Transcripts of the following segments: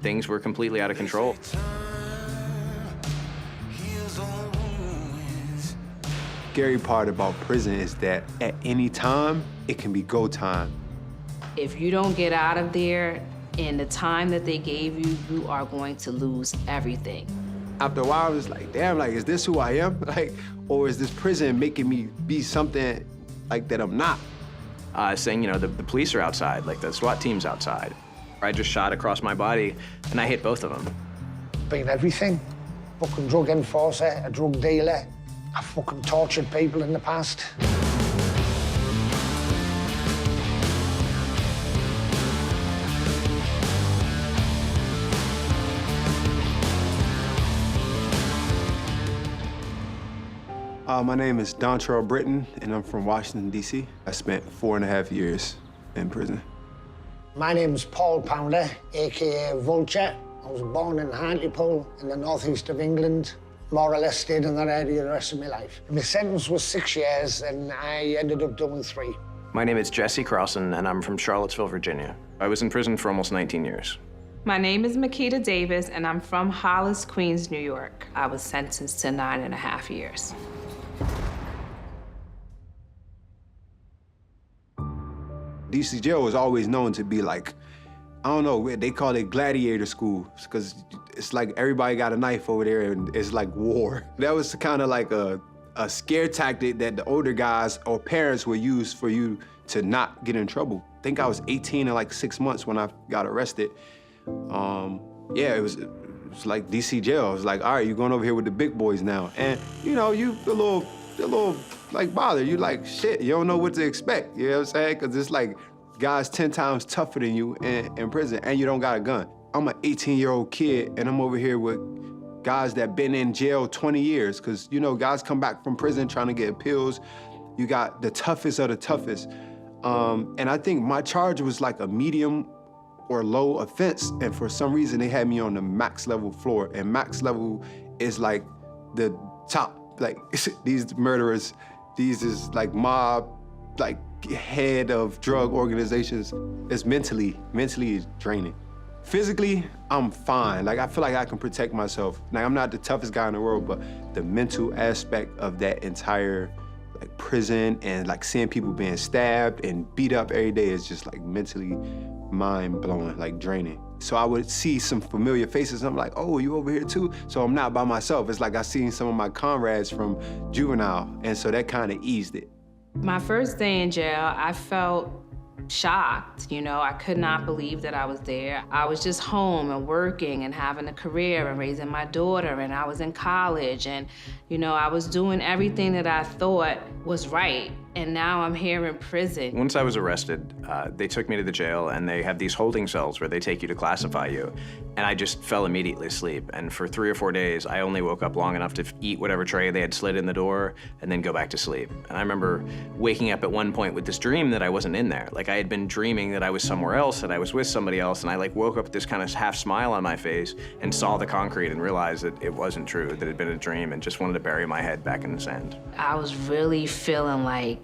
things were completely out of control. Scary part about prison is that at any time, it can be go time. If you don't get out of there in the time that they gave you, you are going to lose everything. After a while, it's like, damn, like, is this who I am? Like, or is this prison making me be something like that I'm not? Saying, you know, the police are outside, like the SWAT team's outside. I just shot across my body, and I hit both of them. Been everything. Fucking drug enforcer, a drug dealer. I've fucking tortured people in the past. My name is Dontrell Britton, and I'm from Washington, D.C. I spent 4.5 years in prison. My name's Paul Pounder, a.k.a. Vulture. I was born in Hartlepool in the northeast of England. More or less stayed in that area the rest of my life. My sentence was 6 years, and I ended up doing 3. My name is Jesse Carlson, and I'm from Charlottesville, Virginia. I was in prison for almost 19 years. My name is Makita Davis, and I'm from Hollis, Queens, New York. I was sentenced to 9.5 years. DC jail was always known to be like, I don't know, they call it gladiator school, because it's like everybody got a knife over there and it's like war. That was kind of like a scare tactic that the older guys or parents would use for you to not get in trouble. I think I was 18 in like 6 months when I got arrested. Yeah, it was like DC jail. It was like, all right, you're going over here with the big boys now. And you know, you a little like bothered. You like, shit, you don't know what to expect. You know what I'm saying? Because it's like guys 10 times tougher than you in prison, and you don't got a gun. I'm an 18-year-old kid, and I'm over here with guys that been in jail 20 years, because, you know, guys come back from prison trying to get appeals. You got the toughest of the toughest. And I think my charge was like a medium or low offense, and for some reason, they had me on the max level floor, and max level is like the top. Like, these murderers, these is like mob, like head of drug organizations. It's mentally draining. Physically, I'm fine. Like, I feel like I can protect myself. Like, I'm not the toughest guy in the world, but the mental aspect of that entire like prison and like seeing people being stabbed and beat up every day is just like mentally mind-blowing, like draining. So I would see some familiar faces, and I'm like, oh, you over here too? So I'm not by myself. It's like I seen some of my comrades from juvenile, and so that kind of eased it. My first day in jail, I felt shocked, you know. I could not believe that I was there. I was just home and working and having a career and raising my daughter, and I was in college, and, you know, I was doing everything that I thought was right. And now I'm here in prison. Once I was arrested, they took me to the jail, and they have these holding cells where they take you to classify you. And I just fell immediately asleep. And for 3 or 4 days, I only woke up long enough to eat whatever tray they had slid in the door and then go back to sleep. And I remember waking up at one point with this dream that I wasn't in there. Like, I had been dreaming that I was somewhere else, that I was with somebody else, and I like woke up with this kind of half smile on my face and saw the concrete and realized that it wasn't true, that it had been a dream, and just wanted to bury my head back in the sand. I was really feeling like,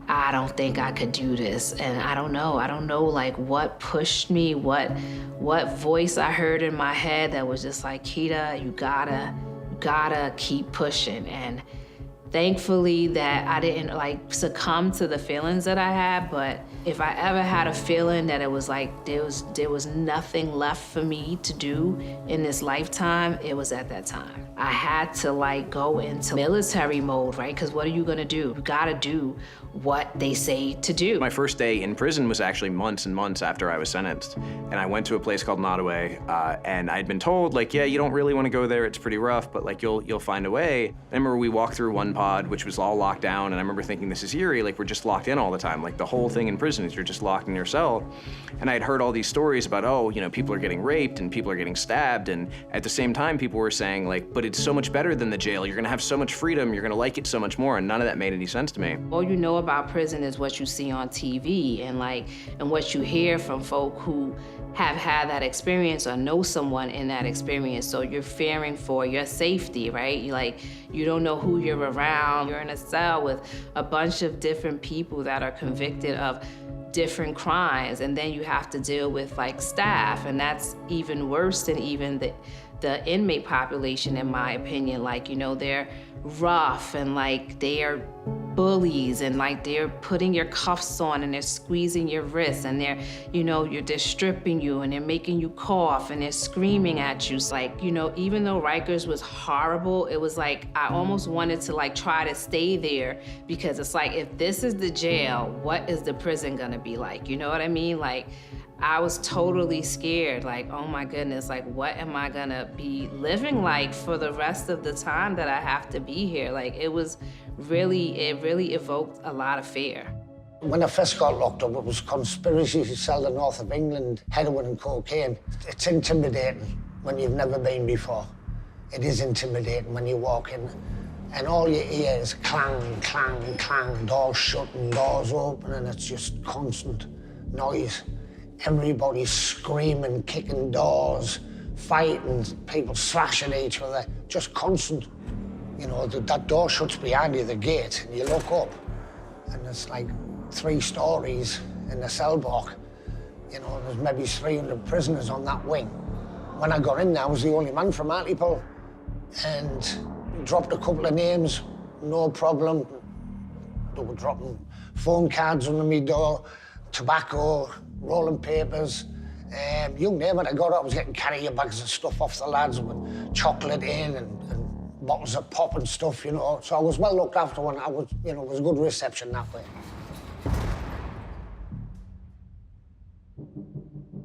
I don't think I could do this. And I don't know like what pushed me, what voice I heard in my head that was just like, Keita, you gotta keep pushing. And thankfully that I didn't like succumb to the feelings that I had, but if I ever had a feeling that it was like there was nothing left for me to do in this lifetime, it was at that time. I had to like go into military mode, right? Because what are you gonna do? You gotta do what they say to do. My first day in prison was actually months and months after I was sentenced. And I went to a place called Nottoway, and I'd been told, like, yeah, you don't really want to go there, it's pretty rough, but like you'll find a way. I remember we walked through one pod, which was all locked down, and I remember thinking, this is eerie, like we're just locked in all the time. Like the whole thing in prison is you're just locked in your cell. And I had heard all these stories about, oh, you know, people are getting raped and people are getting stabbed, and at the same time, people were saying like, but it's so much better than the jail, you're gonna have so much freedom, you're gonna like it so much more, and none of that made any sense to me. All you know about prison is what you see on TV and what you hear from folk who have had that experience or know someone in that experience. So you're fearing for your safety, right? You don't know who you're around. You're in a cell with a bunch of different people that are convicted of different crimes, and then you have to deal with like staff, and that's even worse than even the inmate population, in my opinion. Like, you know, they're rough and like they are bullies, and like they're putting your cuffs on and they're squeezing your wrists, and they're, you know, they're stripping you and they're making you cough and they're screaming at you. So like, you know, even though Rikers was horrible, it was like I almost wanted to like try to stay there, because it's like, if this is the jail, what is the prison gonna be like? You know what I mean? Like, I was totally scared, like, oh my goodness, like, what am I gonna be living like for the rest of the time that I have to be here? Like, it really evoked a lot of fear. When I first got locked up, it was conspiracy to sell the north of England heroin and cocaine. It's intimidating when you've never been before. It is intimidating when you walk in, and all you hear is clang, clang, clang, doors shutting, doors open, and it's just constant noise. Everybody's screaming, kicking doors, fighting, people slashing each other, just constant. You know, that door shuts behind you, the gate, and you look up, and it's like 3 stories in the cell block. You know, there's maybe 300 prisoners on that wing. When I got in there, I was the only man from Hartlepool, and dropped a couple of names, no problem. They were dropping phone cards under my door, tobacco, rolling papers, you name it. I was getting carrier bags of stuff off the lads with chocolate in and bottles of pop and stuff, you know. So I was well looked after when I was, you know, it was a good reception that way.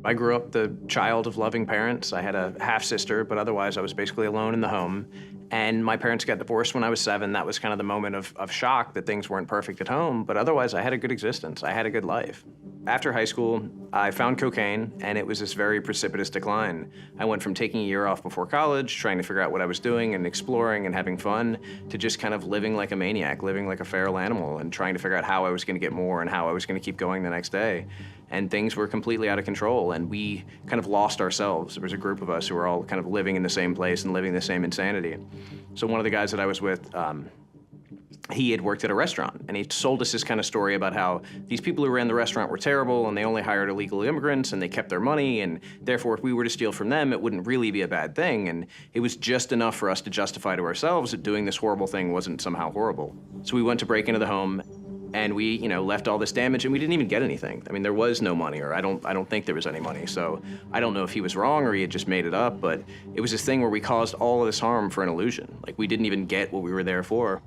I grew up the child of loving parents. I had a half-sister, but otherwise I was basically alone in the home. And my parents got divorced when I was 7. That was kind of the moment of shock that things weren't perfect at home, but otherwise I had a good existence. I had a good life. After high school, I found cocaine, and it was this very precipitous decline. I went from taking a year off before college, trying to figure out what I was doing and exploring and having fun, to just kind of living like a maniac, living like a feral animal, and trying to figure out how I was gonna get more and how I was gonna keep going the next day. And things were completely out of control, and we kind of lost ourselves. There was a group of us who were all kind of living in the same place and living the same insanity. So one of the guys that I was with, he had worked at a restaurant, and he told us this kind of story about how these people who ran the restaurant were terrible, and they only hired illegal immigrants, and they kept their money, and therefore if we were to steal from them, it wouldn't really be a bad thing, and it was just enough for us to justify to ourselves that doing this horrible thing wasn't somehow horrible. So we went to break into the home, and we, you know, left all this damage, and we didn't even get anything. I mean, there was no money, or I don't think there was any money. So I don't know if he was wrong or he had just made it up, but it was this thing where we caused all of this harm for an illusion. Like, we didn't even get what we were there for.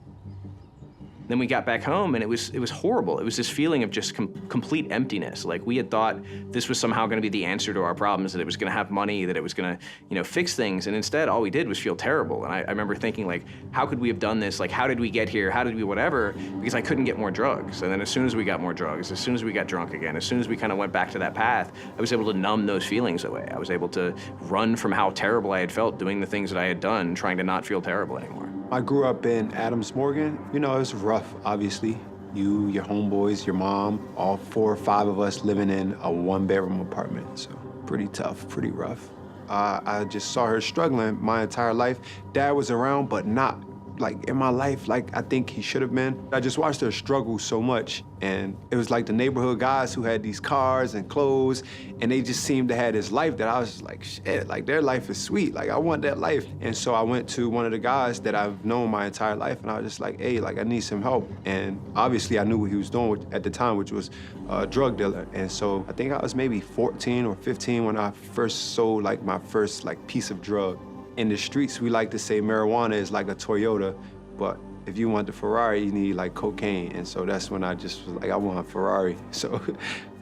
Then we got back home, and it was horrible. It was this feeling of just complete emptiness. Like, we had thought this was somehow gonna be the answer to our problems, that it was gonna have money, that it was gonna, you know, fix things, and instead all we did was feel terrible. And I remember thinking, like, how could we have done this? Like, how did we get here? How did we whatever? Because I couldn't get more drugs. And then as soon as we got more drugs, as soon as we got drunk again, as soon as we kind of went back to that path, I was able to numb those feelings away. I was able to run from how terrible I had felt doing the things that I had done, trying to not feel terrible anymore. I grew up in Adams Morgan. You know, it was rough, obviously. You, your homeboys, your mom, all 4 or 5 of us living in a 1-bedroom apartment. So pretty tough, pretty rough. I just saw her struggling my entire life. Dad was around, but not like in my life like I think he should have been. I just watched her struggle so much, and it was like the neighborhood guys who had these cars and clothes, and they just seemed to have this life that I was just like, shit, like their life is sweet, like I want that life. And so I went to one of the guys that I've known my entire life, and I was just like, hey, like I need some help. And obviously I knew what he was doing at the time, which was a drug dealer. And so I think I was maybe 14 or 15 when I first sold like my first like piece of drug. In the streets, we like to say marijuana is like a Toyota, but if you want the Ferrari, you need like cocaine. And so that's when I just was like, I want a Ferrari. So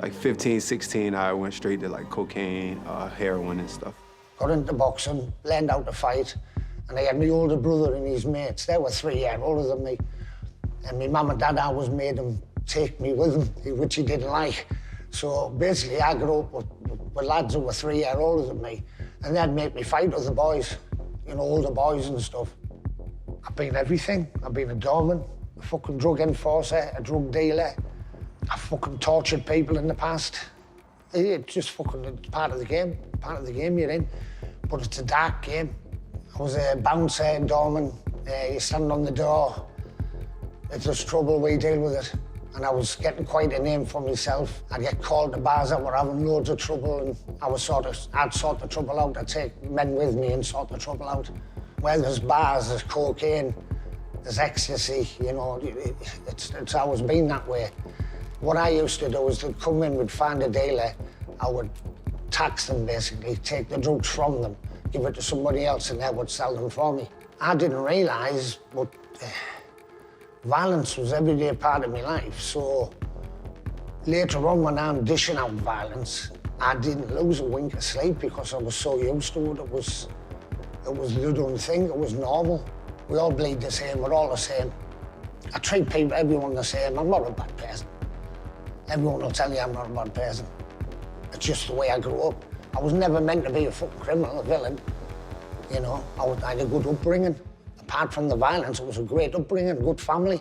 like 15, 16, I went straight to like cocaine, heroin and stuff. Got into boxing, learned how to fight, and I had my older brother and his mates. They were 3 years older than me. And my mum and dad always made them take me with them, which he didn't like. So basically, I grew up with lads who were 3 years older than me, and they'd make me fight with the boys, you know, older boys and stuff. I've been everything. I've been a doorman, a fucking drug enforcer, a drug dealer. I've fucking tortured people in the past. It's just fucking it's part of the game you're in. But it's a dark game. I was a bouncer, doorman. You stand on the door. If there's trouble, we deal with it. and I was getting quite a name for myself. I'd get called to bars that were having loads of trouble, and I'd sort the trouble out. I'd take men with me and sort the trouble out. Where there's bars, there's cocaine, there's ecstasy, you know, it's always been that way. What I used to do is to come in, we'd find a dealer, I would tax them basically, take the drugs from them, give it to somebody else, and they would sell them for me. I didn't realise, but violence was every day part of my life. So later on, when I'm dishing out violence, I didn't lose a wink of sleep because I was so used to it. It was the done thing, it was normal. We all bleed the same, we're all the same. I treat everyone the same. I'm not a bad person. Everyone will tell you I'm not a bad person. It's just the way I grew up. I was never meant to be a fucking criminal, a villain. You know, I had a good upbringing. Apart from the violence, it was a great upbringing, a good family.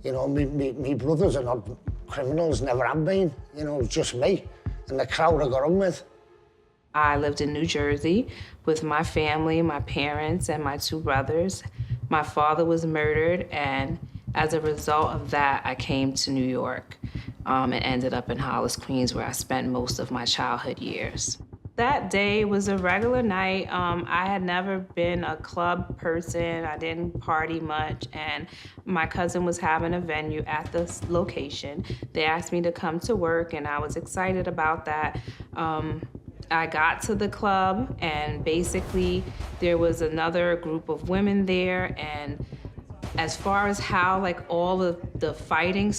You know, me brothers are not criminals, never have been. You know, it was just me and the crowd I got on with. I lived in New Jersey with my family, my parents, and my 2 brothers. My father was murdered, and as a result of that, I came to New York and ended up in Hollis, Queens, where I spent most of my childhood years. That day was a regular night. I had never been a club person. I didn't party much, and my cousin was having a venue at this location. They asked me to come to work, and I was excited about that. I got to the club, and basically there was another group of women there, and as far as how like all of the fighting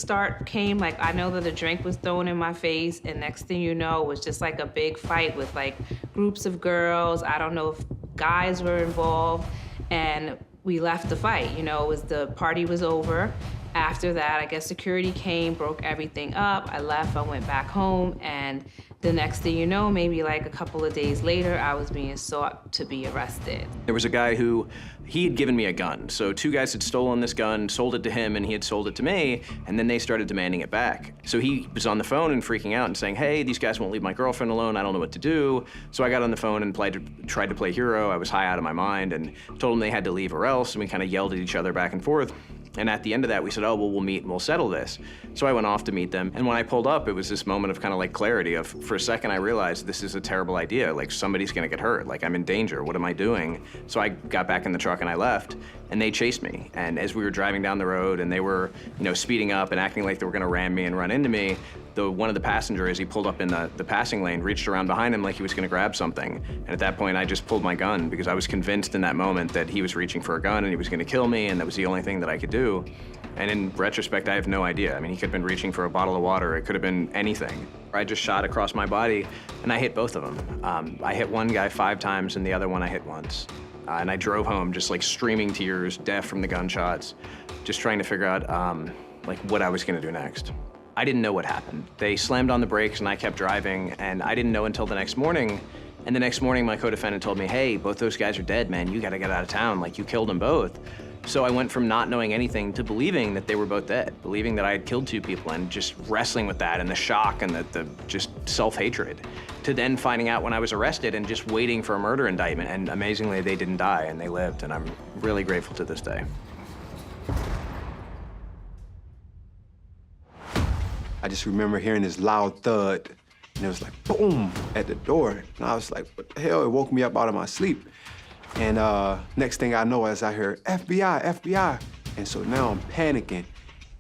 came, like I know that a drink was thrown in my face, and next thing you know, it was just like a big fight with like groups of girls. I don't know if guys were involved, and we left the fight. You know, the party was over. After that, I guess security came, broke everything up. I left, I went back home, and the next thing you know, maybe like a couple of days later, I was being sought to be arrested. There was a guy who, he had given me a gun. So 2 guys had stolen this gun, sold it to him, and he had sold it to me, and then they started demanding it back. So he was on the phone and freaking out and saying, hey, these guys won't leave my girlfriend alone, I don't know what to do. So I got on the phone and tried to play hero. I was high out of my mind and told them they had to leave or else, and we kind of yelled at each other back and forth. And at the end of that, we said, oh, well, we'll meet and we'll settle this. So I went off to meet them. And when I pulled up, it was this moment of kind of like clarity of, for a second, I realized this is a terrible idea. Like, somebody's gonna get hurt. Like, I'm in danger. What am I doing? So I got back in the truck and I left, and they chased me. And as we were driving down the road and they were, you know, speeding up and acting like they were gonna ram me and run into me, one of the passengers, as he pulled up in the passing lane, reached around behind him like he was gonna grab something. And at that point, I just pulled my gun because I was convinced in that moment that he was reaching for a gun and he was gonna kill me, and that was the only thing that I could do. And in retrospect, I have no idea. I mean, he could have been reaching for a bottle of water. It could have been anything. I just shot across my body, and I hit both of them. I hit one guy 5 times, and the other one I hit once. And I drove home just like streaming tears, deaf from the gunshots, just trying to figure out like what I was gonna do next. I didn't know what happened. They slammed on the brakes, and I kept driving, and I didn't know until the next morning. And the next morning, my co-defendant told me, hey, both those guys are dead, man. You gotta get out of town. Like, you killed them both. So I went from not knowing anything to believing that they were both dead, believing that I had killed 2 people, and just wrestling with that and the shock and the just self-hatred, to then finding out when I was arrested and just waiting for a murder indictment. And amazingly, they didn't die and they lived, and I'm really grateful to this day. I just remember hearing this loud thud, and it was like boom at the door. And I was like, what the hell? It woke me up out of my sleep. And next thing I know is I hear, FBI, FBI. And so now I'm panicking,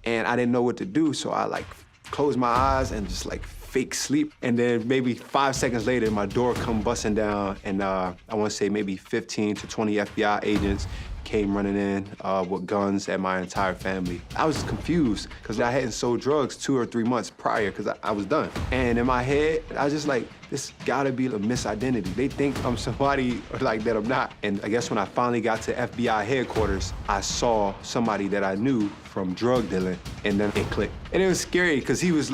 and I didn't know what to do. So I like closed my eyes and just like fake sleep. And then maybe 5 seconds later, my door come busting down, and I want to say maybe 15 to 20 FBI agents came running in with guns at my entire family. I was confused because I hadn't sold drugs 2 or 3 months prior because I was done. And in my head, I was just like, this gotta be a misidentity. They think I'm somebody like that I'm not. And I guess when I finally got to FBI headquarters, I saw somebody that I knew from drug dealing, and then it clicked. And it was scary because he was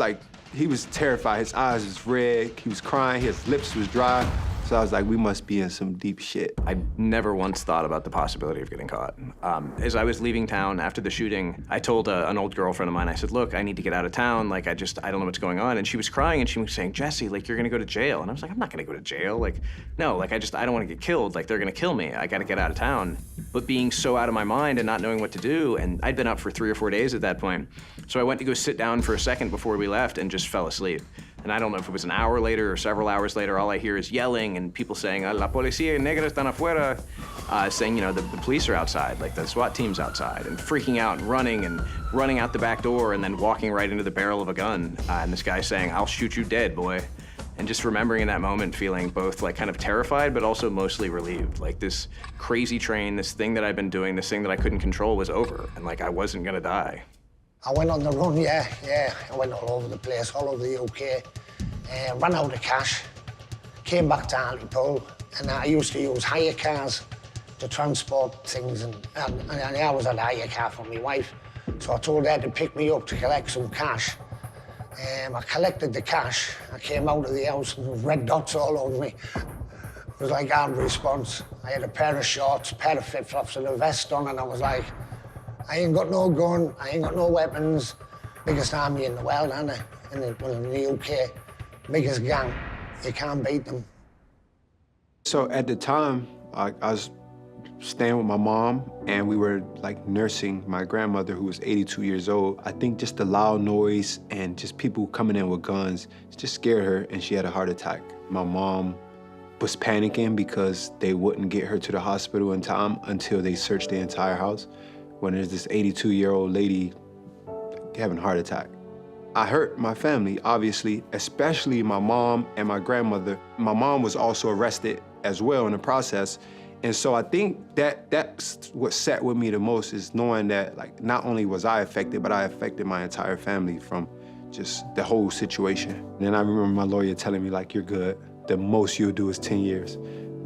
terrified. His eyes was red, he was crying, his lips was dry. So I was like, we must be in some deep shit. I never once thought about the possibility of getting caught. As I was leaving town after the shooting, I told an old girlfriend of mine, I said, look, I need to get out of town. Like, I don't know what's going on. And she was crying and she was saying, Jesse, like, you're gonna go to jail. And I was like, I'm not gonna go to jail. Like, no, like, I don't wanna get killed. Like, they're gonna kill me. I gotta get out of town. But being so out of my mind and not knowing what to do, and I'd been up for 3 or 4 days at that point. So I went to go sit down for a second before we left and just fell asleep. And I don't know if it was an hour later or several hours later, all I hear is yelling and people saying, La policía negra están afuera, saying, you know, the police are outside, like the SWAT team's outside, and freaking out and running out the back door and then walking right into the barrel of a gun. And this guy saying, I'll shoot you dead, boy. And just remembering in that moment feeling both like kind of terrified, but also mostly relieved. Like this crazy train, this thing that I've been doing, this thing that I couldn't control was over. And like I wasn't gonna die. I went on the run, yeah. I went all over the place, all over the UK. Ran out of cash, came back to Hartlepool, and I used to use hire cars to transport things, and I was at a hire car for my wife. So I told her to pick me up to collect some cash. I collected the cash. I came out of the house and there was red dots all over me. It was like armed response. I had a pair of shorts, a pair of flip-flops and a vest on, and I was like, I ain't got no gun, I ain't got no weapons. Biggest army in the world, aren't I? In the UK. Biggest gang. You can't beat them. So at the time, I was staying with my mom, and we were like nursing my grandmother, who was 82 years old. I think just the loud noise and just people coming in with guns just scared her, and she had a heart attack. My mom was panicking because they wouldn't get her to the hospital in time until they searched the entire house, when there's this 82-year-old lady having a heart attack. I hurt my family, obviously, especially my mom and my grandmother. My mom was also arrested as well in the process. And so I think that's what sat with me the most, is knowing that like not only was I affected, but I affected my entire family from just the whole situation. And then I remember my lawyer telling me, like, you're good. The most you'll do is 10 years.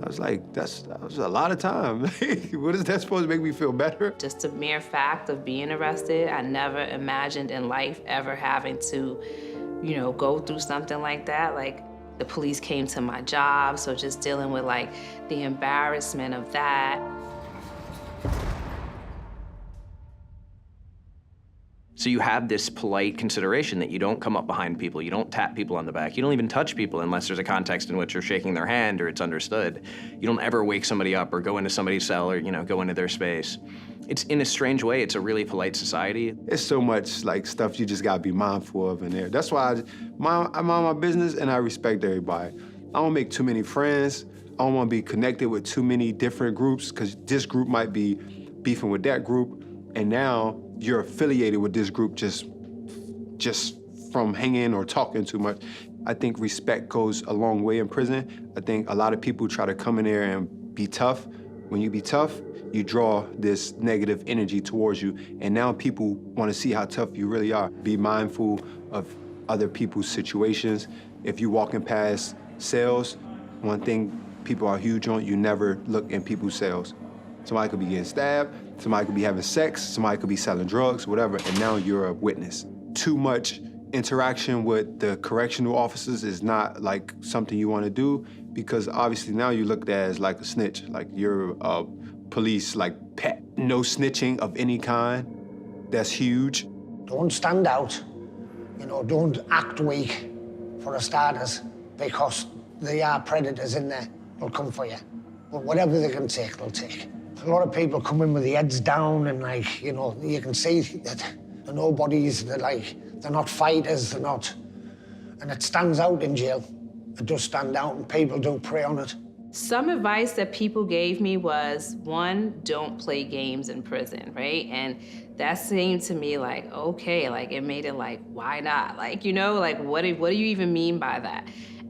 I was like, that was a lot of time. What is that supposed to make me feel better? Just the mere fact of being arrested, I never imagined in life ever having to, you know, go through something like that. Like, the police came to my job, so just dealing with like the embarrassment of that. So you have this polite consideration that you don't come up behind people, you don't tap people on the back, you don't even touch people unless there's a context in which you're shaking their hand or it's understood. You don't ever wake somebody up or go into somebody's cell or, you know, go into their space. It's, in a strange way, it's a really polite society. It's so much like stuff you just gotta be mindful of in there. That's why I'm on my business and I respect everybody. I don't make too many friends. I don't wanna be connected with too many different groups, because this group might be beefing with that group, and now you're affiliated with this group just from hanging or talking too much. I think respect goes a long way in prison. I think a lot of people try to come in there and be tough. When you be tough, you draw this negative energy towards you, and now people want to see how tough you really are. Be mindful of other people's situations. If you're walking past cells, one thing people are huge on, you never look in people's cells. Somebody could be getting stabbed, somebody could be having sex, somebody could be selling drugs, whatever, and now you're a witness. Too much interaction with the correctional officers is not like something you want to do, because obviously now you're looked at as like a snitch, like you're a police like pet. No snitching of any kind. That's huge. Don't stand out. You know, don't act weak for the starters, because there are predators in there. They'll come for you. But whatever they can take, they'll take. A lot of people come in with the heads down and, like, you know, you can see that they're nobodies, they're not fighters, they're not. And it stands out in jail. It does stand out, and people do prey on it. Some advice that people gave me was, one, don't play games in prison, right? And that seemed to me like, okay, like it made it like, why not? Like, you know, like what do you even mean by that?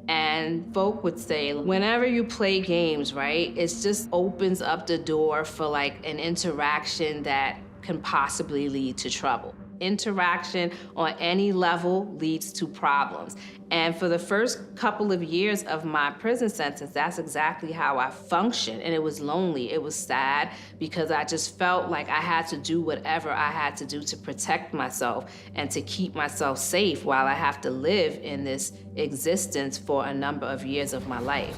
And folk would say, whenever you play games, right, it just opens up the door for like an interaction that can possibly lead to trouble. Interaction on any level leads to problems. And for the first couple of years of my prison sentence, that's exactly how I functioned. And it was lonely, it was sad, because I just felt like I had to do whatever I had to do to protect myself and to keep myself safe while I have to live in this existence for a number of years of my life.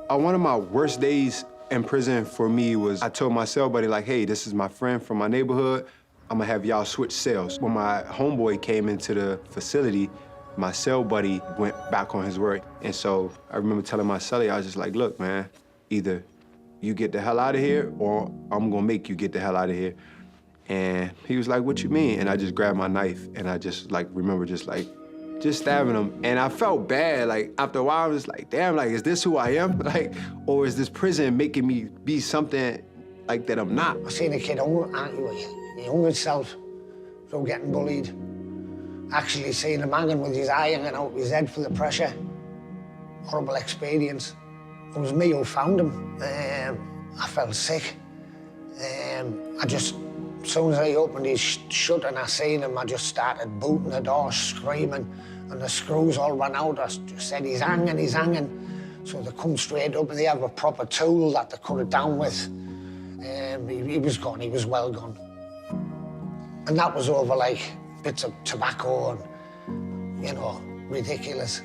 One of my worst days in prison for me was I told my cell buddy, like, hey, this is my friend from my neighborhood. I'm gonna have y'all switch cells. When my homeboy came into the facility, my cell buddy went back on his word. And so I remember telling my cellie, I was just like, look, man, either you get the hell out of here or I'm gonna make you get the hell out of here. And he was like, what you mean? And I just grabbed my knife and I just remember just stabbing him. And I felt bad, like after a while I was like, damn, like, is this who I am? Like, or is this prison making me be something like that I'm not? I seen a kid hung himself through getting bullied. Actually seeing him hanging with his eye hanging out his head for the pressure. Horrible experience. It was me who found him. I felt sick. As soon as I opened his shut and I seen him, I just started booting the door, screaming, and the screws all ran out. I just said, he's hanging, he's hanging. So they come straight up and they have a proper tool that they cut it down with. He was gone, he was well gone. And that was over like bits of tobacco and, you know, ridiculous.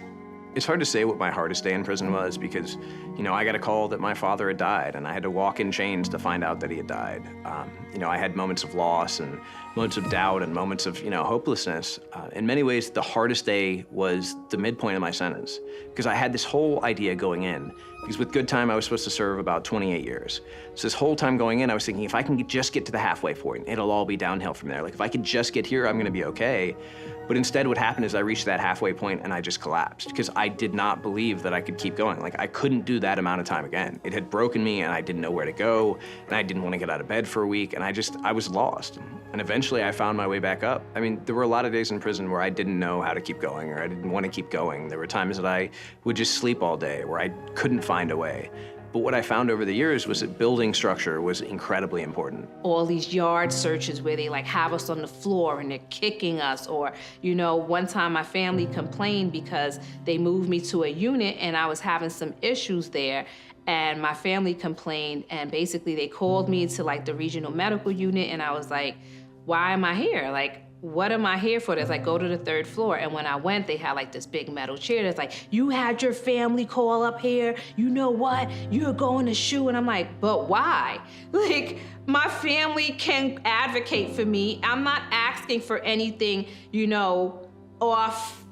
It's hard to say what my hardest day in prison was because, you know, I got a call that my father had died and I had to walk in chains to find out that he had died. You know, I had moments of loss and moments of doubt and moments of, you know, hopelessness. In many ways, the hardest day was the midpoint of my sentence because I had this whole idea going in. Because with good time, I was supposed to serve about 28 years. So this whole time going in, I was thinking, if I can just get to the halfway point, it'll all be downhill from there. Like, if I could just get here, I'm gonna be okay. But instead, what happened is I reached that halfway point and I just collapsed because I did not believe that I could keep going. Like, I couldn't do that amount of time again. It had broken me and I didn't know where to go and I didn't want to get out of bed for a week and I was lost. And eventually I found my way back up. I mean, there were a lot of days in prison where I didn't know how to keep going or I didn't want to keep going. There were times that I would just sleep all day where I couldn't find a way. But what I found over the years was that building structure was incredibly important. All these yard searches where they like have us on the floor and they're kicking us, or, you know, one time my family complained because they moved me to a unit and I was having some issues there. And my family complained and basically they called me to like the regional medical unit and I was like, why am I here? Like, what am I here for? There's like, go to the 3rd floor. And when I went, they had like this big metal chair that's like, you had your family call up here. You know what? You're going to shoot. And I'm like, but why? Like, my family can advocate for me. I'm not asking for anything, you know, off,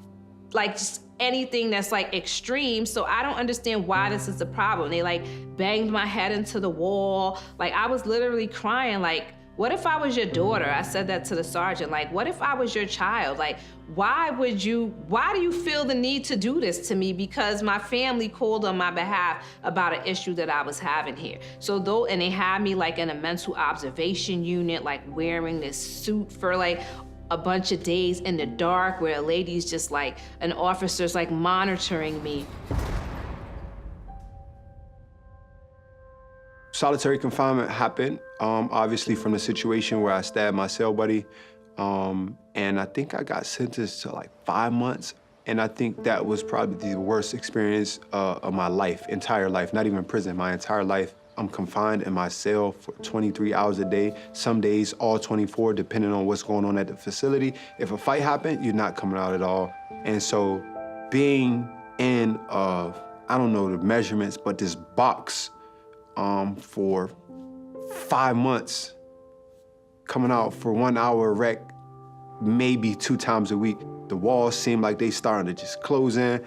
like just anything that's like extreme. So I don't understand why this is a problem. They like banged my head into the wall. Like, I was literally crying, like, what if I was your daughter? I said that to the sergeant. Like, what if I was your child? Like, why do you feel the need to do this to me? Because my family called on my behalf about an issue that I was having here. So and they had me like in a mental observation unit, like wearing this suit for like a bunch of days in the dark where a lady's just like, an officer's like monitoring me. Solitary confinement happened, obviously from the situation where I stabbed my cell buddy. And I think I got sentenced to like 5 months. And I think that was probably the worst experience of my life, entire life, not even prison, my entire life. I'm confined in my cell for 23 hours a day, some days all 24, depending on what's going on at the facility. If a fight happened, you're not coming out at all. And so being in, I don't know the measurements, but this box for 5 months, coming out for 1 hour rec, maybe 2 times a week. The walls seemed like they started to just close in,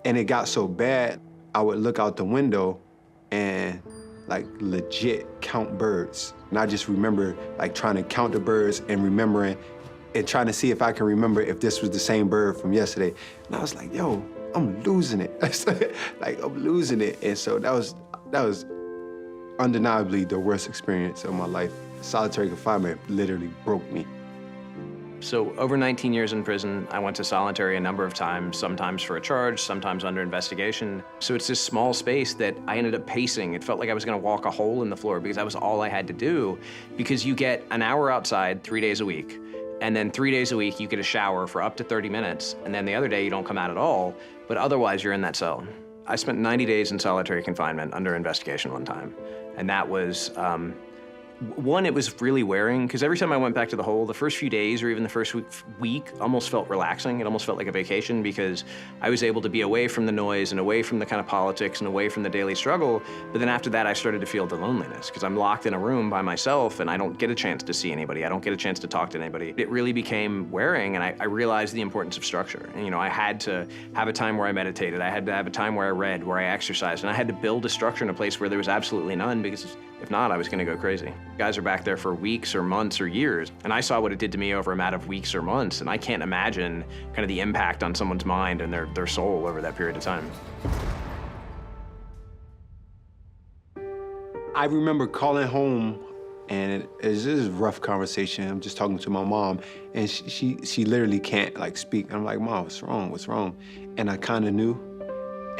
and it got so bad, I would look out the window and like legit count birds. And I just remember like trying to count the birds and remembering and trying to see if I can remember if this was the same bird from yesterday. And I was like, yo, I'm losing it. Like, I'm losing it. And so that was undeniably the worst experience of my life. Solitary confinement literally broke me. So over 19 years in prison, I went to solitary a number of times, sometimes for a charge, sometimes under investigation. So it's this small space that I ended up pacing. It felt like I was gonna walk a hole in the floor because that was all I had to do, because you get an hour outside 3 days a week, and then 3 days a week you get a shower for up to 30 minutes, and then the other day you don't come out at all, but otherwise you're in that cell. I spent 90 days in solitary confinement under investigation one time, and that was One, it was really wearing, because every time I went back to the hole, the first few days or even the first week almost felt relaxing. It almost felt like a vacation because I was able to be away from the noise and away from the kind of politics and away from the daily struggle. But then after that, I started to feel the loneliness because I'm locked in a room by myself and I don't get a chance to see anybody. I don't get a chance to talk to anybody. It really became wearing, and I realized the importance of structure. And, I had to have a time where I meditated. I had to have a time where I read, where I exercised, and I had to build a structure in a place where there was absolutely none, because if not, I was gonna go crazy. Guys are back there for weeks or months or years, and I saw what it did to me over a matter of weeks or months, and I can't imagine kind of the impact on someone's mind and their soul over that period of time. I remember calling home, and this is a rough conversation. I'm just talking to my mom, and she literally can't like speak. I'm like, Mom, what's wrong? What's wrong? And I kind of knew,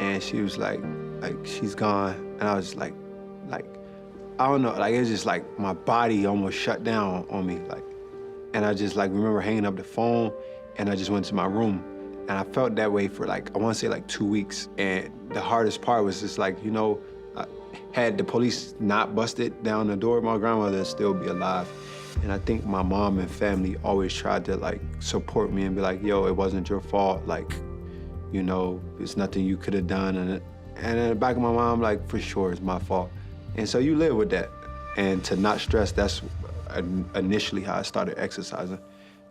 and she was like she's gone, and I was like, I don't know, like it was just like my body almost shut down on me, like, and I just like remember hanging up the phone, and I just went to my room, and I felt that way for like, I want to say like 2 weeks, and the hardest part was just like, had the police not busted down the door, my grandmother would still be alive. And I think my mom and family always tried to like support me and be like, yo, it wasn't your fault, like, it's nothing you could have done. And in the back of my mind, like, for sure, it's my fault. And so you live with that. And to not stress, that's initially how I started exercising,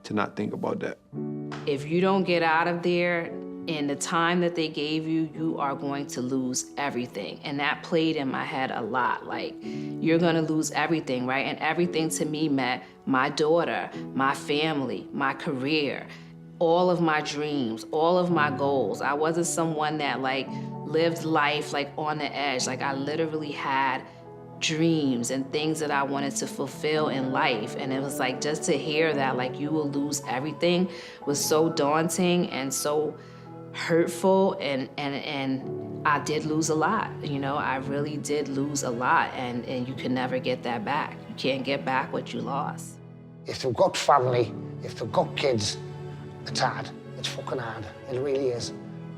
to not think about that. If you don't get out of there in the time that they gave you, you are going to lose everything. And that played in my head a lot. Like, you're gonna lose everything, right? And everything to me meant my daughter, my family, my career, all of my dreams, all of my goals. I wasn't someone that like lived life like on the edge. Like, I literally had dreams and things that I wanted to fulfill in life. And it was like, just to hear that like you will lose everything was so daunting and so hurtful, and I did lose a lot. I really did lose a lot, and you can never get that back. You can't get back what you lost. If they've got family, if they've got kids, it's hard. It's fucking hard. It really is.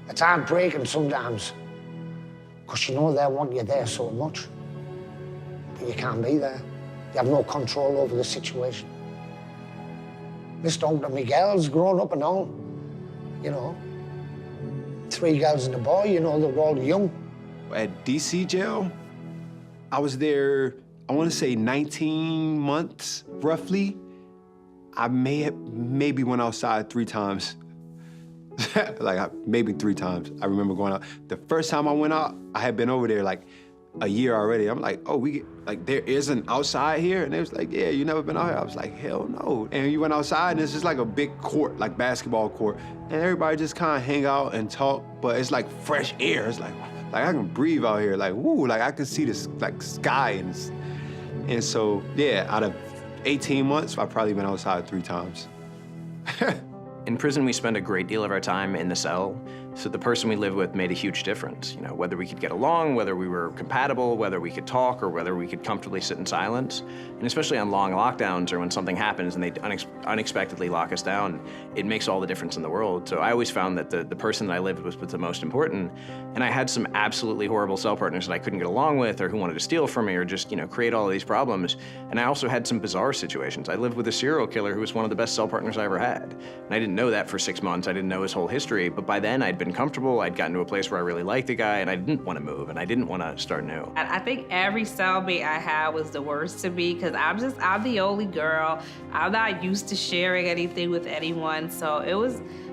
It's heartbreaking sometimes, because they want you there so much, but you can't be there. You have no control over the situation. Missed out on my girls growing up and all, 3 girls and a boy, they were all young. At DC jail, I was there, I want to say 19 months, roughly. I maybe went outside 3 times. Maybe 3 times. I remember going out. The first time I went out, I had been over there like a year already. I'm like, oh, there is an outside here? And they was like, yeah, you never been out here? I was like, hell no. And you went outside, and it's just like a big court, like basketball court. And everybody just kind of hang out and talk, but it's like fresh air. It's like I can breathe out here, like, woo, like I can see this like sky. And so, yeah, out of 18 months, I've probably been outside 3 times. In prison, we spend a great deal of our time in the cell, so the person we live with made a huge difference. Whether we could get along, whether we were compatible, whether we could talk, or whether we could comfortably sit in silence. And especially on long lockdowns or when something happens and they unexpectedly lock us down, it makes all the difference in the world. So I always found that the person that I lived with was the most important. And I had some absolutely horrible cell partners that I couldn't get along with, or who wanted to steal from me, or just, create all of these problems. And I also had some bizarre situations. I lived with a serial killer who was one of the best cell partners I ever had. And I didn't know that for 6 months. I didn't know his whole history, but by then I'd been comfortable. I'd gotten to a place where I really liked the guy, and I didn't want to move, and I didn't want to start new. I think every cellmate I had was the worst to me, because I'm the only girl. I'm not used to sharing anything with anyone, so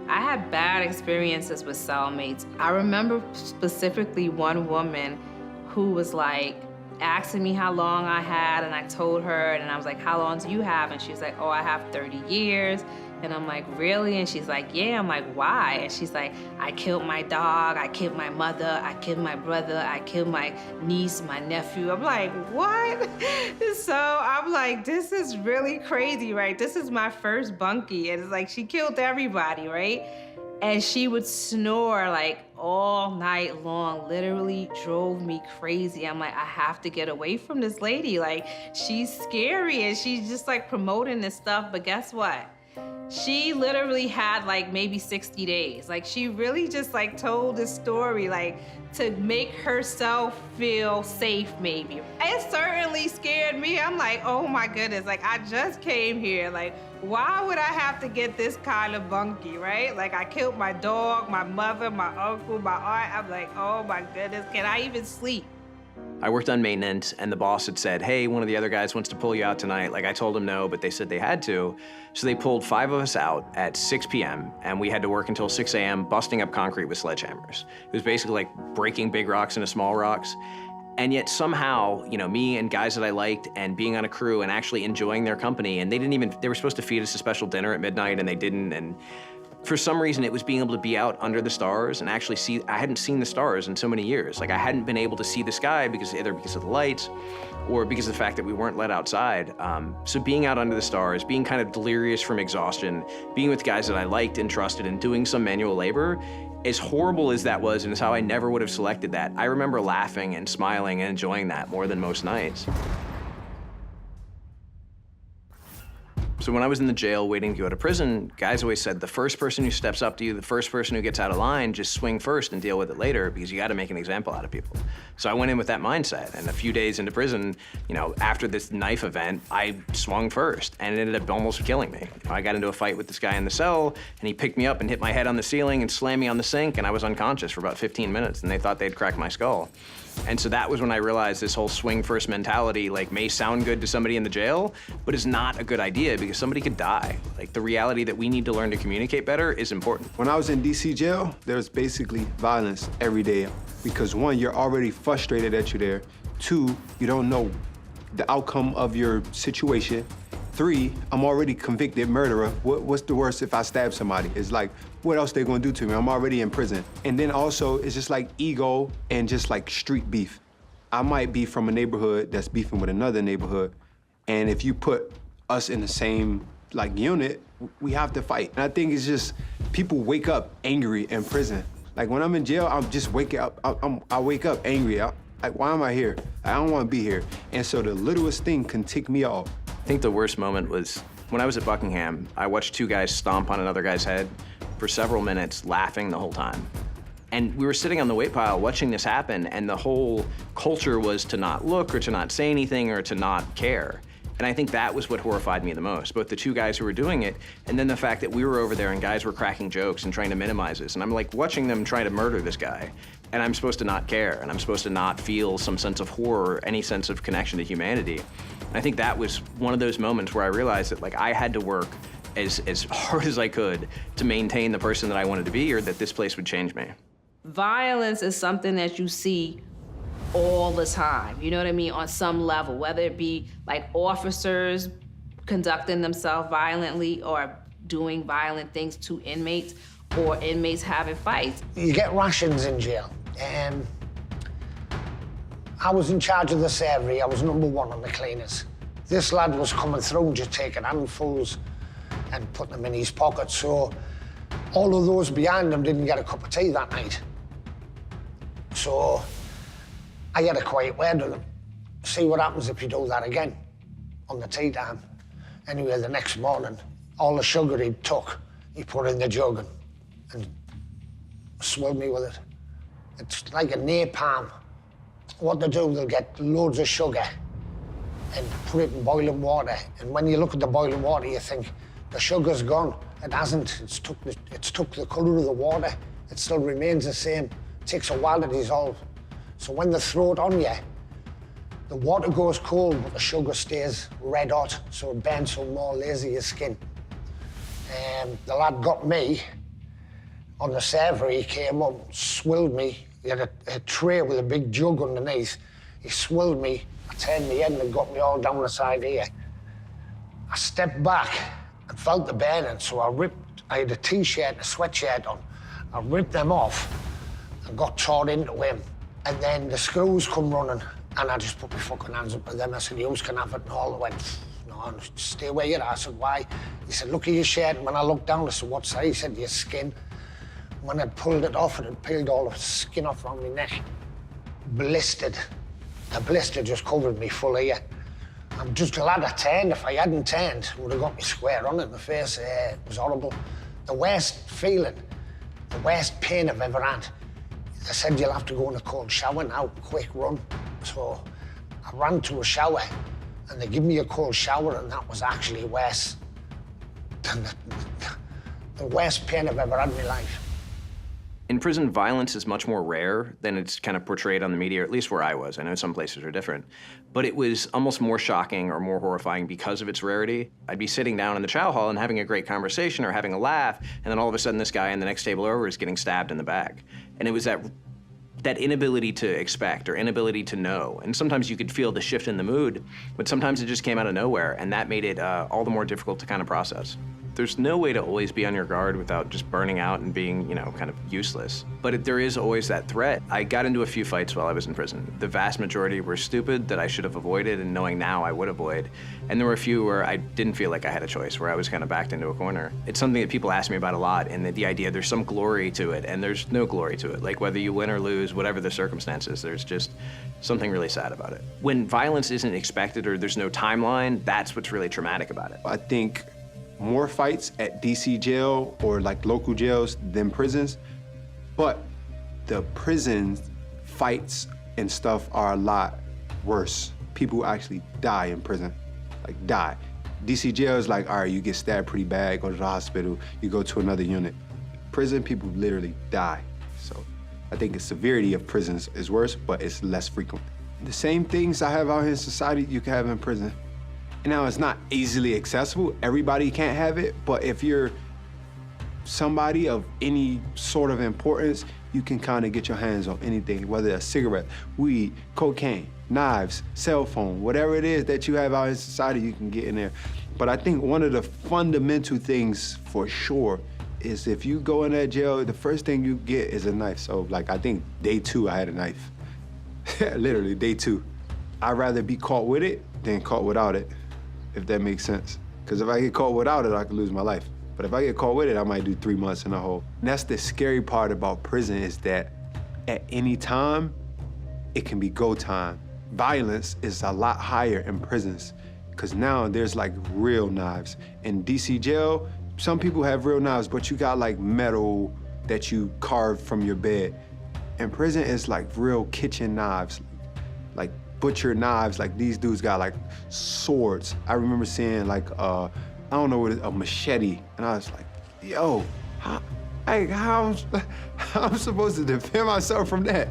I had bad experiences with cellmates. I remember specifically one woman who was like asking me how long I had, and I told her, and I was like, how long do you have? And she's like, oh, I have 30 years. And I'm like, really? And she's like, yeah. I'm like, why? And she's like, I killed my dog, I killed my mother, I killed my brother, I killed my niece, my nephew. I'm like, what? So I'm like, this is really crazy, right? This is my first bunkie. And it's like, she killed everybody, right? And she would snore like all night long, literally drove me crazy. I'm like, I have to get away from this lady. Like, she's scary and she's just like promoting this stuff, but guess what? She literally had like maybe 60 days. Like she really just like told this story like to make herself feel safe maybe. It certainly scared me. I'm like, oh my goodness, like I just came here. Like, why would I have to get this kind of bunky, right? Like I killed my dog, my mother, my uncle, my aunt. I'm like, oh my goodness, can I even sleep? I worked on maintenance, and the boss had said, hey, one of the other guys wants to pull you out tonight. Like, I told him no, but they said they had to. So they pulled 5 of us out at 6 p.m., and we had to work until 6 a.m. busting up concrete with sledgehammers. It was basically like breaking big rocks into small rocks. And yet somehow, you know, me and guys that I liked and being on a crew and actually enjoying their company, and they were supposed to feed us a special dinner at midnight, and they didn't. And for some reason, it was being able to be out under the stars and actually see. I hadn't seen the stars in so many years. Like I hadn't been able to see the sky either because of the lights or because of the fact that we weren't let outside. So being out under the stars, being kind of delirious from exhaustion, being with guys that I liked and trusted and doing some manual labor, as horrible as that was and as how I never would have selected that, I remember laughing and smiling and enjoying that more than most nights. So when I was in the jail waiting to go to prison, guys always said the first person who steps up to you, the first person who gets out of line, just swing first and deal with it later because you got to make an example out of people. So I went in with that mindset, and a few days into prison, you know, after this knife event, I swung first, and it ended up almost killing me. You know, I got into a fight with this guy in the cell, and he picked me up and hit my head on the ceiling and slammed me on the sink, and I was unconscious for about 15 minutes, and they thought they'd cracked my skull. And so that was when I realized this whole swing first mentality like may sound good to somebody in the jail, but is not a good idea because somebody could die. Like the reality that we need to learn to communicate better is important. When I was in DC jail, there was basically violence every day because 1, you're already frustrated that you're there. 2, you don't know the outcome of your situation. 3, I'm already convicted murderer. What's the worst if I stab somebody? It's like, what else they gonna do to me? I'm already in prison. And then also, it's just like ego and just like street beef. I might be from a neighborhood that's beefing with another neighborhood, and if you put us in the same like unit, we have to fight. And I think it's just, people wake up angry in prison. Like when I'm in jail, I'm just waking up, I wake up angry. Like, why am I here? I don't wanna be here. And so the littlest thing can tick me off. I think the worst moment was when I was at Buckingham. I watched 2 guys stomp on another guy's head for several minutes, laughing the whole time. And we were sitting on the weight pile watching this happen, and the whole culture was to not look or to not say anything or to not care. And I think that was what horrified me the most, both the 2 guys who were doing it, and then the fact that we were over there and guys were cracking jokes and trying to minimize this. And I'm like watching them try to murder this guy, and I'm supposed to not care, and I'm supposed to not feel some sense of horror or any sense of connection to humanity. And I think that was one of those moments where I realized that like I had to work as hard as I could to maintain the person that I wanted to be, or that this place would change me. Violence is something that you see all the time, you know what I mean, on some level, whether it be like officers conducting themselves violently or doing violent things to inmates, or inmates having fights. You get rations in jail. I was in charge of the servery. I was number 1 on the cleaners. This lad was coming through just taking handfuls and putting them in his pocket, so all of those behind him didn't get a cup of tea that night. So I had a quiet word with him. See what happens if you do that again on the tea time. Anyway, the next morning, all the sugar he took, he put in the jug and swilled me with it. It's like a napalm. What they do, they'll get loads of sugar and put it in boiling water. And when you look at the boiling water, you think, the sugar's gone. It hasn't. It's took the colour of the water. It still remains the same. It takes a while to dissolve. So when they throw it on you, the water goes cold, but the sugar stays red hot, so it burns some more lazy your skin. The lad got me on the server. He came up, swilled me. He had a tray with a big jug underneath. He swilled me. I turned my head and it got me all down the side here. I stepped back and felt the burning, so I had a T-shirt and a sweatshirt on. I ripped them off and got tore into him. And then the screws come running, and I just put my fucking hands up at them. I said, you can have it, and all. They went, no, stay where you're at. I said, why? He said, look at your shirt. And when I looked down, I said, what's that? He said, your skin. When I'd pulled it off, it had peeled all the skin off around my neck. Blistered. The blister just covered me full here. I'm just glad I turned. If I hadn't turned, it would have got me square on in the face. It was horrible. The worst feeling, the worst pain I've ever had. They said you'll have to go in a cold shower now, quick run. So I ran to a shower and they gave me a cold shower, and that was actually worse than the worst pain I've ever had in my life. In prison, violence is much more rare than it's kind of portrayed on the media, or at least where I was. I know some places are different. But it was almost more shocking or more horrifying because of its rarity. I'd be sitting down in the chow hall and having a great conversation or having a laugh, and then all of a sudden this guy in the next table over is getting stabbed in the back. And it was that inability to expect or inability to know. And sometimes you could feel the shift in the mood, but sometimes it just came out of nowhere, and that made it all the more difficult to kind of process. There's no way to always be on your guard without just burning out and being, kind of useless. But there is always that threat. I got into a few fights while I was in prison. The vast majority were stupid that I should have avoided, and knowing now I would avoid. And there were a few where I didn't feel like I had a choice, where I was kind of backed into a corner. It's something that people ask me about a lot, and the idea there's some glory to it, and there's no glory to it. Like whether you win or lose, whatever the circumstances, there's just something really sad about it. When violence isn't expected or there's no timeline, that's what's really traumatic about it. I think more fights at DC jail or like local jails than prisons, but the prisons fights and stuff are a lot worse. People actually die in prison, like die. DC jail is like, all right, you get stabbed pretty bad, go to the hospital, you go to another unit. Prison, people literally die. So I think the severity of prisons is worse, but it's less frequent. The same things I have out here in society, you can have in prison. Now, it's not easily accessible. Everybody can't have it, but if you're somebody of any sort of importance, you can kind of get your hands on anything, whether it's cigarette, weed, cocaine, knives, cell phone, whatever it is that you have out in society, you can get in there. But I think one of the fundamental things for sure is if you go in that jail, the first thing you get is a knife. So like, I think day 2, I had a knife. Literally, day 2. I'd rather be caught with it than caught without it, if that makes sense. Because if I get caught without it, I could lose my life. But if I get caught with it, I might do 3 months in a hole. And that's the scary part about prison, is that at any time, it can be go time. Violence is a lot higher in prisons, because now there's like real knives. In DC jail, some people have real knives, but you got like metal that you carved from your bed. In prison, it's like real kitchen knives, like butcher knives. Like these dudes got like swords. I remember seeing like, I don't know what it is, a machete. And I was like, yo, how I'm supposed to defend myself from that?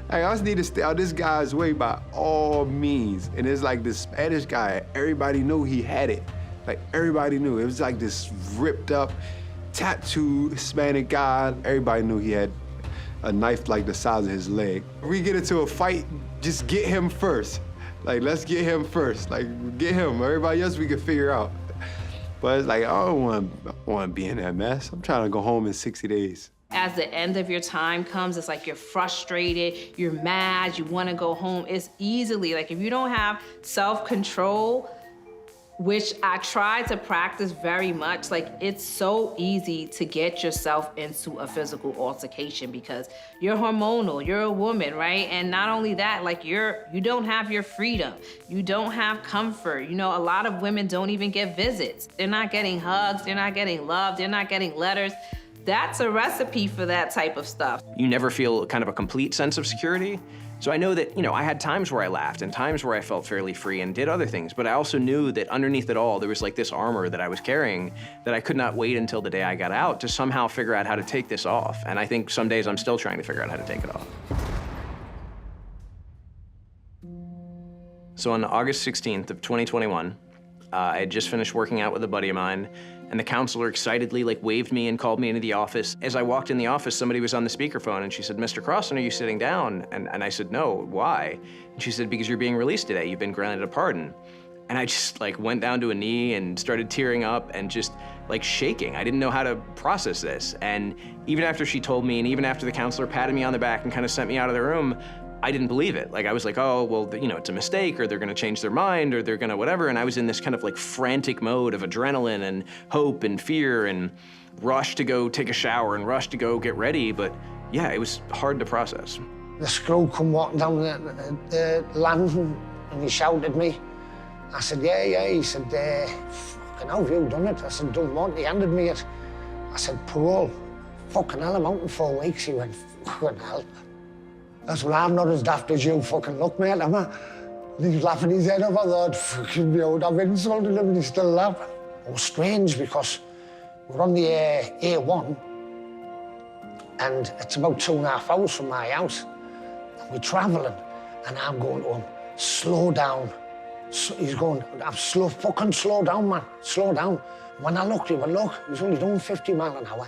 Like, I just need to stay out this guy's way by all means. And it's like this Spanish guy, everybody knew he had it. Like everybody knew. It was like this ripped up, tattooed Hispanic guy. Everybody knew he had a knife like the size of his leg. If we get into a fight, just get him first. Like, let's get him first. Like, get him. Everybody else we can figure out. But it's like, I don't want to be in that mess. I'm trying to go home in 60 days. As the end of your time comes, it's like you're frustrated, you're mad, you want to go home. It's easily, like if you don't have self-control, which I try to practice very much, like it's so easy to get yourself into a physical altercation because you're hormonal, you're a woman, right? And not only that, like you don't have your freedom, you don't have comfort. You know, a lot of women don't even get visits. They're not getting hugs, they're not getting love, they're not getting letters. That's a recipe for that type of stuff. You never feel kind of a complete sense of security. So I know that, I had times where I laughed and times where I felt fairly free and did other things, but I also knew that underneath it all, there was like this armor that I was carrying that I could not wait until the day I got out to somehow figure out how to take this off. And I think some days I'm still trying to figure out how to take it off. So on August 16th of 2021, I had just finished working out with a buddy of mine, and the counselor excitedly waved me and called me into the office. As I walked in the office, somebody was on the speakerphone and she said, "Mr. Crossan, are you sitting down?" And I said, "No, why?" And she said, "Because you're being released today. You've been granted a pardon." And I just went down to a knee and started tearing up and just shaking. I didn't know how to process this. And even after she told me, and even after the counselor patted me on the back and kind of sent me out of the room, I didn't believe it. I was like, oh, well, it's a mistake, or they're gonna change their mind, or they're gonna whatever. And I was in this kind of frantic mode of adrenaline and hope and fear and rush to go take a shower and rush to go get ready. But yeah, it was hard to process. The screw come walking down the landing and he shouted at me. I said, yeah. He said, fucking hell, have you done it? I said, done what? He handed me it. I said, parole. Fucking hell, I'm out in 4 weeks. He went, fucking hell. That's well, I'm not as daft as you fucking look, mate, am I? And he was laughing his head off. I thought, fucking me out, I've insulted him and he's still laughing. It was strange because we're on the A1 and it's about 2.5 hours from my house. And we're travelling and I'm going to him, slow down. So he's going, fucking slow down, man, slow down. When I looked, he went, look, he was only doing 50 miles an hour.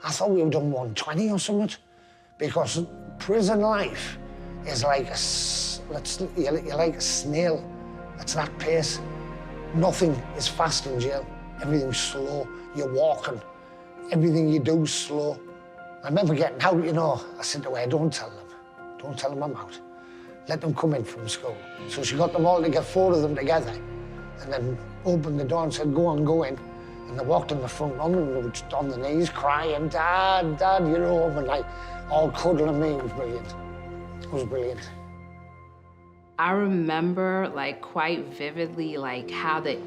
I thought we were doing 120 or something, because prison life is like you're like a snail. It's that pace. Nothing is fast in jail. Everything's slow. You're walking. Everything you do is slow. I remember getting out, you know. I said to her, don't tell them. Don't tell them I'm out. Let them come in from school. So she got them all to get 4 of them together and then opened the door and said, go on, go in. And they walked in the front room and they were just on their knees crying, Dad, Dad, you're home, and like all cuddling me. It was brilliant. It was brilliant. I remember like quite vividly like how the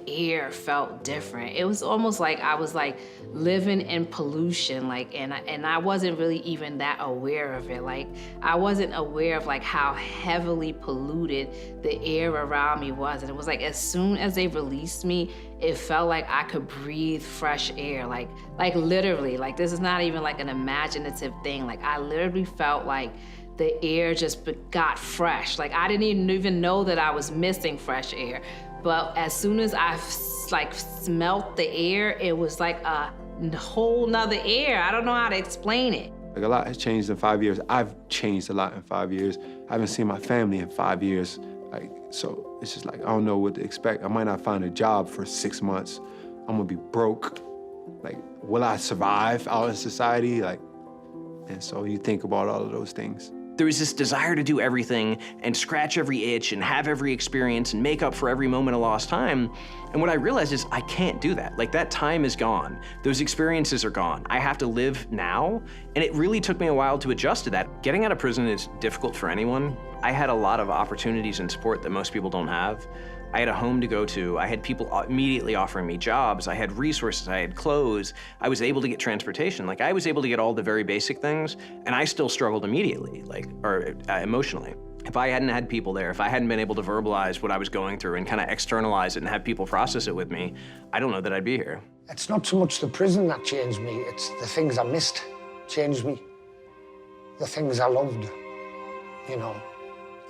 air felt different. It was almost like I was like living in pollution, like, and I wasn't really even that aware of it. Like, I wasn't aware of like how heavily polluted the air around me was. And it was like, as soon as they released me, it felt like I could breathe fresh air. Like literally, like this is not even like an imaginative thing. Like I literally felt like the air just got fresh. Like I didn't even know that I was missing fresh air. But as soon as I like smelt the air, it was like a whole nother air. I don't know how to explain it. Like a lot has changed in 5 years. I've changed a lot in 5 years. I haven't seen my family in 5 years. Like, so it's just like, I don't know what to expect. I might not find a job for 6 months. I'm gonna be broke. Like, will I survive out in society? Like, and so you think about all of those things. There was this desire to do everything and scratch every itch and have every experience and make up for every moment of lost time. And what I realized is I can't do that. Like that time is gone. Those experiences are gone. I have to live now. And it really took me a while to adjust to that. Getting out of prison is difficult for anyone. I had a lot of opportunities and support that most people don't have. I had a home to go to. I had people immediately offering me jobs. I had resources, I had clothes. I was able to get transportation. Like I was able to get all the very basic things and I still struggled immediately, emotionally. If I hadn't had people there, if I hadn't been able to verbalize what I was going through and kind of externalize it and have people process it with me, I don't know that I'd be here. It's not so much the prison that changed me, it's the things I missed changed me. The things I loved, you know.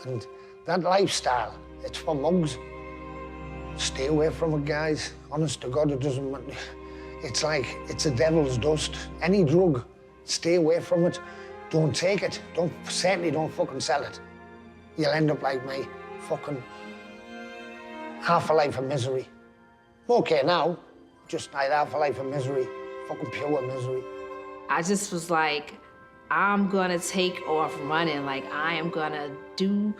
And that lifestyle, it's for mugs. Stay away from it, guys. Honest to God, it doesn't matter. It's like, it's a devil's dust. Any drug, stay away from it. Don't take it. Certainly don't fucking sell it. You'll end up like me, fucking half a life of misery. Okay now, just like half a life of misery, fucking pure misery. I just was like, I'm gonna take off running. Like I am gonna do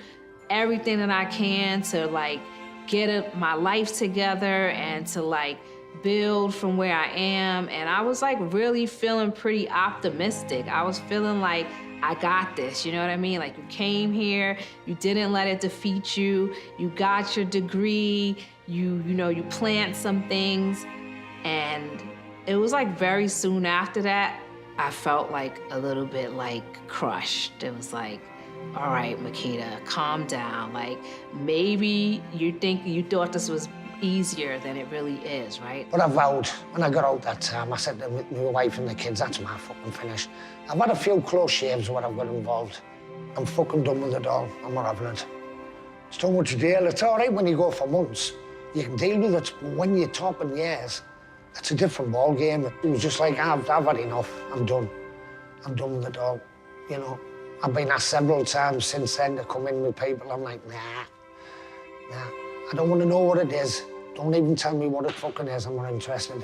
everything that I can to like get my life together and to like build from where I am. And I was like really feeling pretty optimistic. I was feeling like I got this, you know what I mean? Like you came here, you didn't let it defeat you, you got your degree, you plant some things. And it was like very soon after that, I felt like a little bit like crushed. It was like, all right, Makita, calm down. Like, maybe you thought this was easier than it really is, right? But I vowed, when I got out that time, I said to my wife and the kids, that's my fucking finish. I've had a few close shaves where I've got involved. I'm fucking done with it all. I'm not having it. It's too much deal. It's all right when you go for months. You can deal with it, but when you're talking years, it's a different ball game. It was just like, I've had enough. I'm done. I'm done with it all, you know. I've been asked several times since then to come in with people. I'm like, nah. I don't want to know what it is. Don't even tell me what it fucking is. I'm not interested.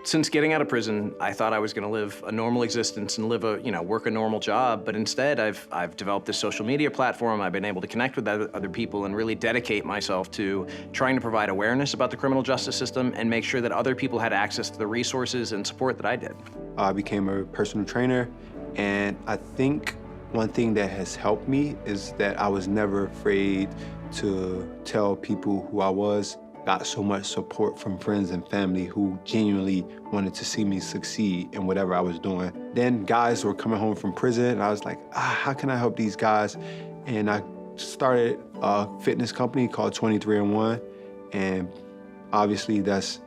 Since getting out of prison, I thought I was gonna live a normal existence and work a normal job, but instead I've developed this social media platform. I've been able to connect with other people and really dedicate myself to trying to provide awareness about the criminal justice system and make sure that other people had access to the resources and support that I did. I became a personal trainer, and I think one thing that has helped me is that I was never afraid to tell people who I was. Got so much support from friends and family who genuinely wanted to see me succeed in whatever I was doing. Then guys were coming home from prison, and I was like, how can I help these guys? And I started a fitness company called 23-in-1, and obviously that's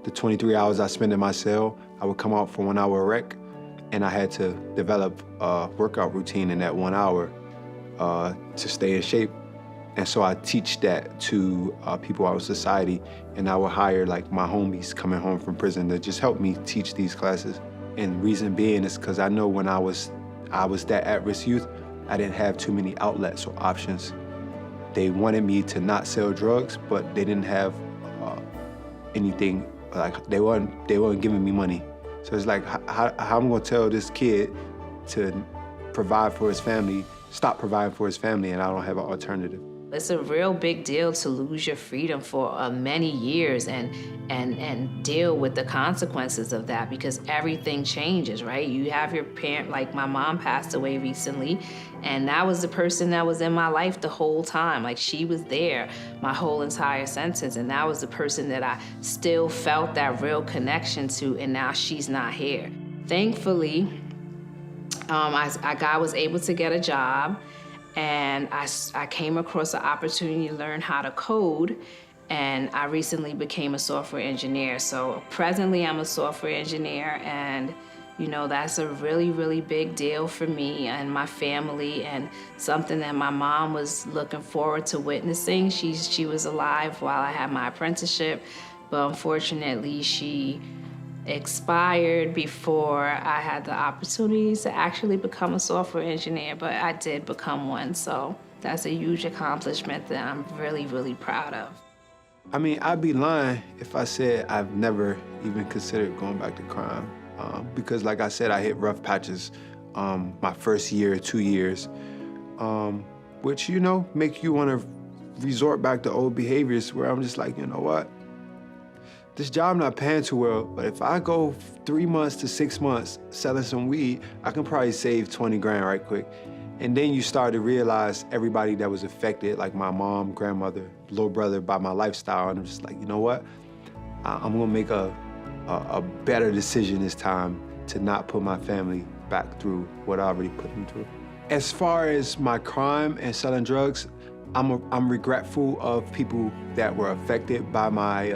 the 23 hours I spent in my cell. I would come out for 1 hour rec, and I had to develop a workout routine in that 1 hour to stay in shape. And so I teach that to people out in society, and I would hire like my homies coming home from prison to just help me teach these classes. And reason being is because I know when I was that at-risk youth, I didn't have too many outlets or options. They wanted me to not sell drugs, but they didn't have anything, like they weren't giving me money. So it's like, how I'm gonna tell this kid to provide for his family, stop providing for his family, and I don't have an alternative. It's a real big deal to lose your freedom for many years and deal with the consequences of that, because everything changes, right? You have your parent, like my mom passed away recently, and that was the person that was in my life the whole time. Like she was there my whole entire sentence, and that was the person that I still felt that real connection to, and now she's not here. Thankfully, I was able to get a job, and I came across an opportunity to learn how to code, and I recently became a software engineer. So presently I'm a software engineer, and you know, that's a really, really big deal for me and my family, and something that my mom was looking forward to witnessing. She was alive while I had my apprenticeship, but unfortunately she expired before I had the opportunity to actually become a software engineer, but I did become one, so that's a huge accomplishment that I'm really, really proud of. I mean, I'd be lying if I said I've never even considered going back to crime, because like I said, I hit rough patches my first year, 2 years, which, you know, make you want to resort back to old behaviors where I'm just like, you know what? This job not paying too well, but if I go 3 months to 6 months selling some weed, I can probably save 20 grand right quick. And then you start to realize everybody that was affected, like my mom, grandmother, little brother, by my lifestyle, and I'm just like, you know what? I'm gonna make a better decision this time to not put my family back through what I already put them through. As far as my crime and selling drugs, I'm regretful of people that were affected by my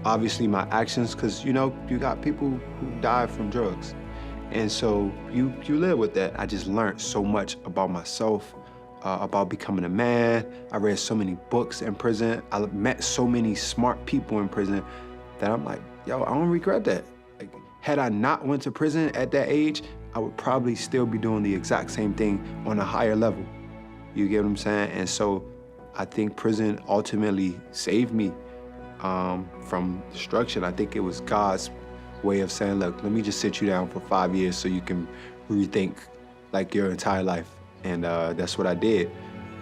obviously my actions, because, you know, you got people who died from drugs. And so you live with that. I just learned so much about myself, about becoming a man. I read so many books in prison. I met so many smart people in prison that I'm like, yo, I don't regret that. Like, had I not went to prison at that age, I would probably still be doing the exact same thing on a higher level. You get what I'm saying? And so I think prison ultimately saved me from destruction. I think it was God's way of saying, look, let me just sit you down for 5 years so you can rethink like your entire life. And that's what I did.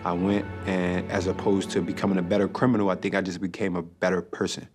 I went, and as opposed to becoming a better criminal, I think I just became a better person.